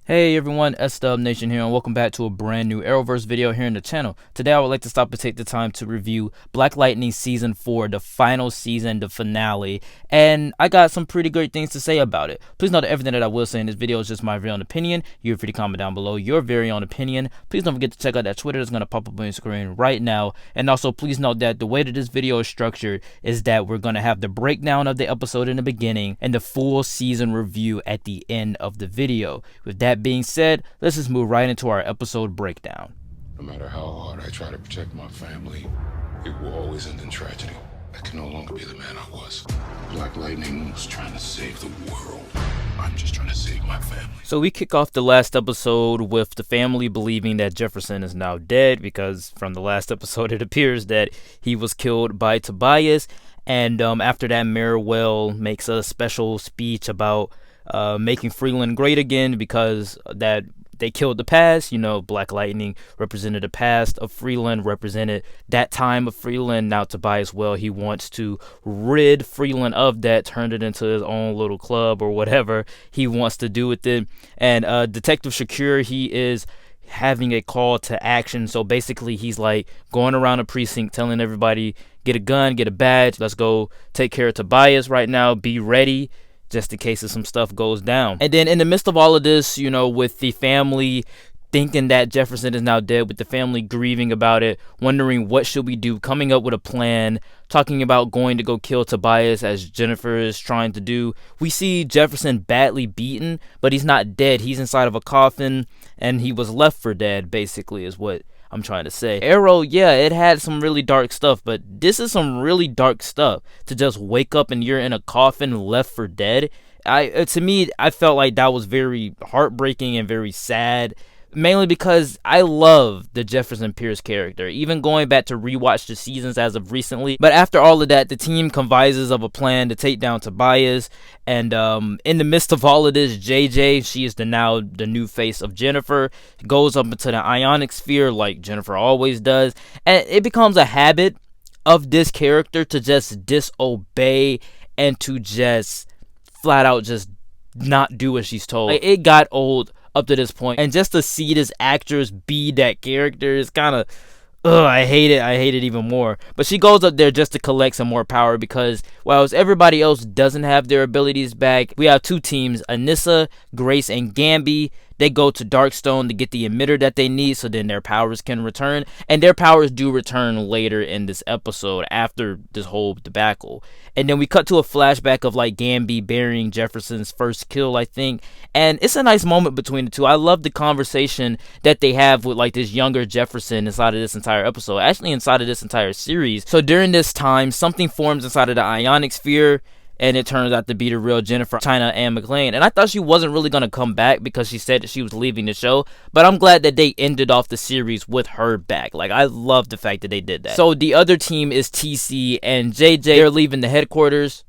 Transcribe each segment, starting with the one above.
Hey everyone, S-Dub Nation here, and welcome back to a brand new Arrowverse video here in the channel. Today I would like to stop and take the time to review Black Lightning Season 4, the final season, the finale, and I got some pretty great things to say about it. Please note that everything that I will say in this video is just my very own opinion. You're free to comment down below your very own opinion. Please don't forget to check out that Twitter that's going to pop up on your screen right now, and also please note that the way that this video is structured is that we're going to have the breakdown of the episode in the beginning and the full season review at the end of the video. With that being said, let's just move right into our episode breakdown. No matter how hard I try to protect my family, it will always end in tragedy. I can no longer be the man I was. Black Lightning was trying to save the world. I'm just trying to save my family. So we kick off the last episode with the family believing that Jefferson is now dead, because from the last episode it appears that he was killed by Tobias. And after that, Merriwell makes a special speech about making Freeland great again, because that they killed the past. You know, Black Lightning represented the past of Freeland, represented that time of Freeland. Now Tobias, well, he wants to rid Freeland of that, turn it into his own little club or whatever he wants to do with it. And Detective Shakir, he is having a call to action. So basically he's like going around the precinct telling everybody, get a gun, get a badge, let's go take care of Tobias right now, be ready just in case some stuff goes down. And then in the midst of all of this, you know, with the family thinking that Jefferson is now dead, with the family grieving about it, wondering what should we do, coming up with a plan, talking about going to go kill Tobias as Jennifer is trying to do. We see Jefferson badly beaten, but he's not dead. He's inside of a coffin, and he was left for dead, basically, is what I'm trying to say. Arrow, yeah, it had some really dark stuff, but this is some really dark stuff. To just wake up and you're in a coffin left for dead. To me, I felt like that was very heartbreaking and very sad. Mainly because I love the Jefferson Pierce character, even going back to rewatch the seasons as of recently. But after all of that, the team convises of a plan to take down Tobias. And in the midst of all of this, JJ, she is now the new face of Jennifer, goes up into the ionic sphere like Jennifer always does. And it becomes a habit of this character to just disobey and to just flat out just not do what she's told. Like, it got old up to this point, and just to see this actress be that character is kind of I hate it even more. But she goes up there just to collect some more power, because while everybody else doesn't have their abilities back, we have two teams, Anissa, Grace, and Gamby. They go to Darkstone to get the emitter that they need, so then their powers can return. And their powers do return later in this episode after this whole debacle. And then we cut to a flashback of like Gamby burying Jefferson's first kill, I think. And it's a nice moment between the two. I love the conversation that they have with like this younger Jefferson inside of this entire episode. Actually inside of this entire series. So during this time, something forms inside of the ionic sphere, and it turns out to be the real Jennifer, China Ann McClain. And I thought she wasn't really going to come back because she said that she was leaving the show. But I'm glad that they ended off the series with her back. Like, I love the fact that they did that. So the other team is TC and JJ. They're leaving the headquarters.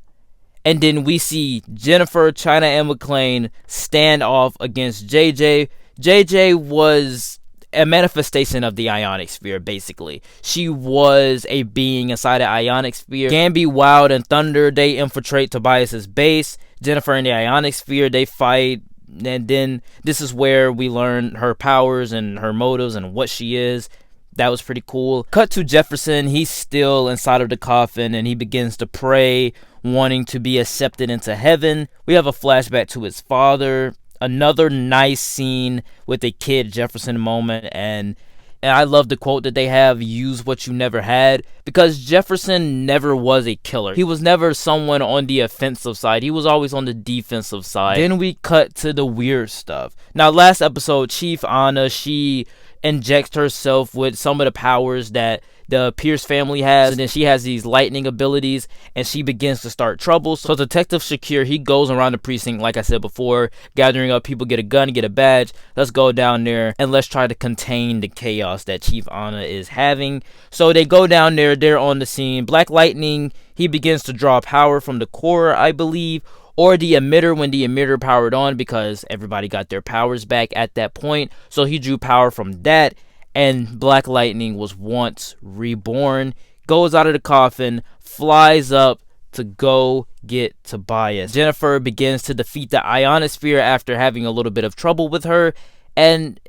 And then we see Jennifer, China Ann McClain stand off against JJ. JJ was a manifestation of the ionic sphere, basically. She was a being inside the ionic sphere. Gamby, Wild, and Thunder, they infiltrate Tobias's base. Jennifer in the ionic sphere, they fight. And then this is where we learn her powers and her motives and what she is. That was pretty cool. Cut to Jefferson. He's still inside of the coffin, and he begins to pray, wanting to be accepted into heaven. We have a flashback to his father. Another nice scene with a kid Jefferson moment, and I love the quote that they have, use what you never had, because Jefferson never was a killer. He was never someone on the offensive side. He was always on the defensive side. Then we cut to the weird stuff. Now, last episode, Chief Anna, she injects herself with some of the powers that the Pierce family has, and then she has these lightning abilities, and she begins to start trouble. So Detective Shakir, he goes around the precinct, like I said before, gathering up people, get a gun, get a badge, let's go down there and let's try to contain the chaos that Chief Anna is having. So they go down there, they're on the scene. Black Lightning, he begins to draw power from the core, I believe, or the emitter when the emitter powered on, because everybody got their powers back at that point. So he drew power from that, and Black Lightning was once reborn, goes out of the coffin, flies up to go get Tobias. Jennifer begins to defeat the ionosphere after having a little bit of trouble with her, and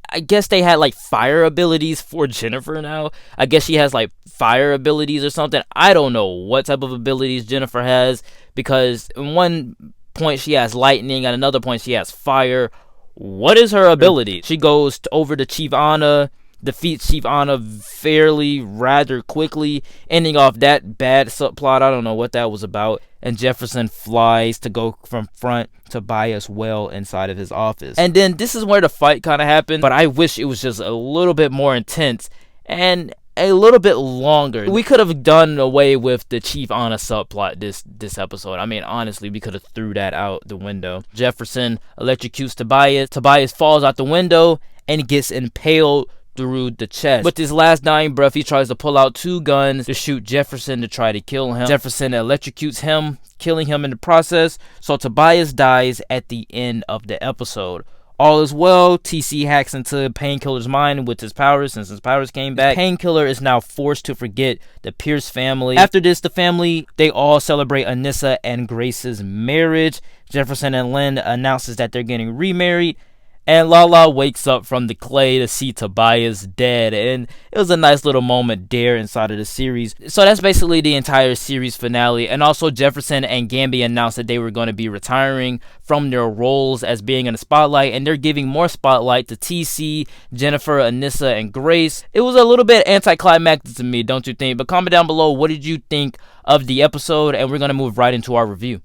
I guess they had like fire abilities for Jennifer now. I guess she has like fire abilities or something. I don't know what type of abilities Jennifer has, because in one point she has lightning, at another point she has fire. What is her ability? She goes over to Chief Anna, defeats Chief Anna fairly rather quickly, ending off that bad subplot. I don't know what that was about. And Jefferson flies to go confront Tobias well inside of his office. And then this is where the fight kind of happened, but I wish it was just a little bit more intense and a little bit longer. We could have done away with the Chief Anna subplot this episode. I mean, honestly, we could have threw that out the window. Jefferson electrocutes Tobias. Tobias falls out the window and gets impaled through the chest. With his last dying breath, he tries to pull out 2 guns to shoot Jefferson to try to kill him. Jefferson electrocutes him, killing him in the process, so Tobias dies at the end of the episode. All is well. TC hacks into Painkiller's mind with his powers. Since his powers came back, Painkiller is now forced to forget the Pierce family. After this, the family, they all celebrate Anissa and Grace's marriage. Jefferson and Lynn announces that they're getting remarried. And Lala wakes up from the clay to see Tobias dead, and it was a nice little moment there inside of the series. So that's basically the entire series finale. And also Jefferson and Gambi announced that they were going to be retiring from their roles as being in the spotlight, and they're giving more spotlight to TC, Jennifer, Anissa, and Grace. It was a little bit anticlimactic to me, don't you think? But comment down below, what did you think of the episode? And we're going to move right into our review.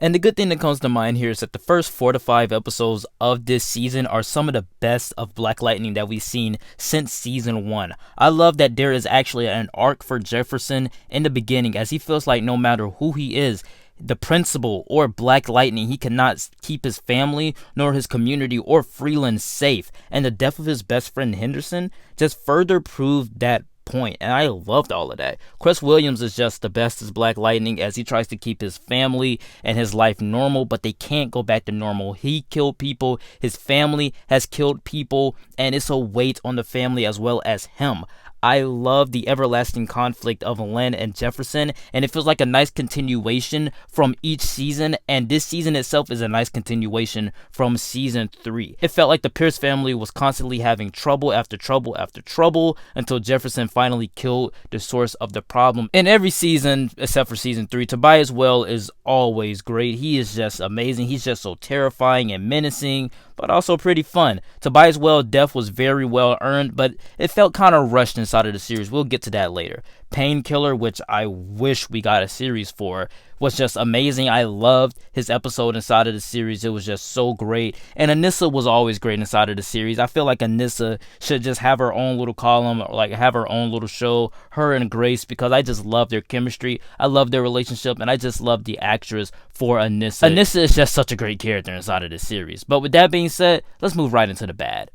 And the good thing that comes to mind here is that the first 4 to 5 episodes of this season are some of the best of Black Lightning that we've seen since season 1. I love that there is actually an arc for Jefferson in the beginning, as he feels like no matter who he is, the principal or Black Lightning, he cannot keep his family nor his community or Freeland safe. And the death of his best friend Henderson just further proved that point, and I loved all of that. Chris Williams is just the best as Black Lightning, as he tries to keep his family and his life normal, but they can't go back to normal. He killed people, his family has killed people, and it's a weight on the family as well as him. I love the everlasting conflict of Lynn and Jefferson, and it feels like a nice continuation from each season, and this season itself is a nice continuation from season 3. It felt like the Pierce family was constantly having trouble after trouble after trouble until Jefferson finally killed the source of the problem. In every season, except for season 3, Tobias Well is always great. He is just amazing. He's just so terrifying and menacing, but also pretty fun. Tobias Well's death was very well earned, but it felt kind of rushed inside of the series. We'll get to that later. Painkiller, which I wish we got a series for, was just amazing. I loved his episode inside of the series. It was just so great. And Anissa was always great inside of the series. I feel like Anissa should just have her own little column, or like have her own little show, her and Grace, because I just love their chemistry. I love their relationship, and I just love the actress for Anissa. Anissa is just such a great character inside of this series. But with that being said, let's move right into the bad.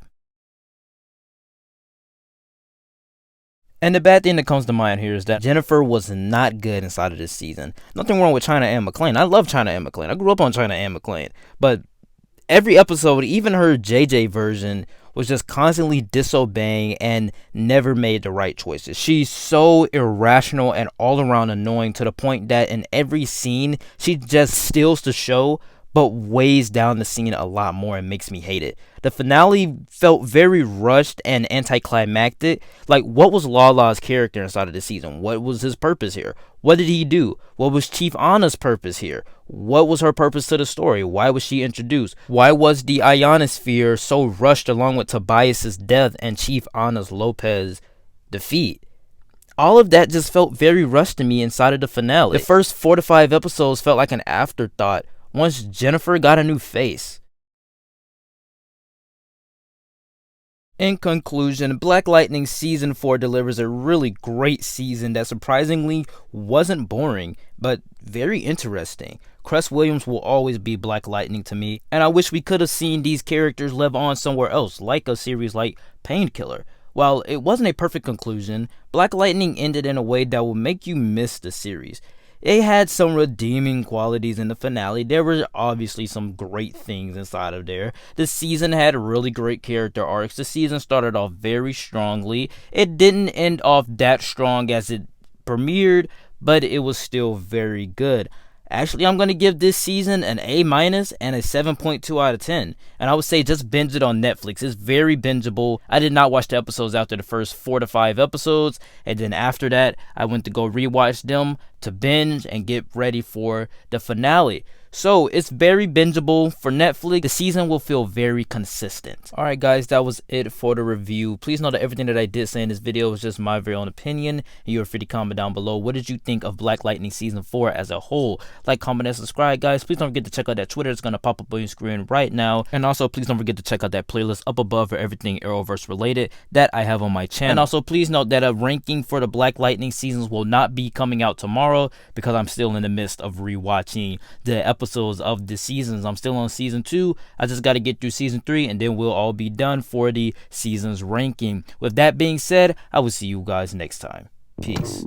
And the bad thing that comes to mind here is that Jennifer was not good inside of this season. Nothing wrong with China Anne McClain. I love China Anne McClain. I grew up on China Anne McClain. But every episode, even her JJ version, was just constantly disobeying and never made the right choices. She's so irrational and all around annoying, to the point that in every scene, she just steals the show, but weighs down the scene a lot more and makes me hate it. The finale felt very rushed and anticlimactic. Like, what was Lala's character inside of the season? What was his purpose here? What did he do? What was Chief Anna's purpose here? What was her purpose to the story? Why was she introduced? Why was the ionosphere so rushed along with Tobias's death and Chief Anna's Lopez defeat? All of that just felt very rushed to me inside of the finale. The first 4 to 5 episodes felt like an afterthought once Jennifer got a new face. In conclusion, Black Lightning Season 4 delivers a really great season that surprisingly wasn't boring, but very interesting. Cress Williams will always be Black Lightning to me, and I wish we could have seen these characters live on somewhere else, like a series like Painkiller. While it wasn't a perfect conclusion, Black Lightning ended in a way that will make you miss the series. It had some redeeming qualities in the finale. There were obviously some great things inside of there. The season had really great character arcs. The season started off very strongly. It didn't end off that strong as it premiered, but it was still very good. Actually, I'm going to give this season an A- and a 7.2 out of 10. And I would say just binge it on Netflix. It's very bingeable. I did not watch the episodes after the first 4 to 5 episodes. And then after that, I went to go rewatch them to binge and get ready for the finale. So it's very bingeable for Netflix. The season will feel very consistent. Alright guys, that was it for the review. Please know that everything that I did say in this video was just my very own opinion. And you are free to comment down below. What did you think of Black Lightning Season 4 as a whole? Like, comment, and subscribe, guys. Please don't forget to check out that Twitter. It's going to pop up on your screen right now. And also, please don't forget to check out that playlist up above for everything Arrowverse related that I have on my channel. And also, please note that a ranking for the Black Lightning seasons will not be coming out tomorrow because I'm still in the midst of rewatching the episodes of the seasons. I'm still on season 2. I just got to get through season 3 and then we'll all be done for the seasons ranking. With that being said, I will see you guys next time. Peace.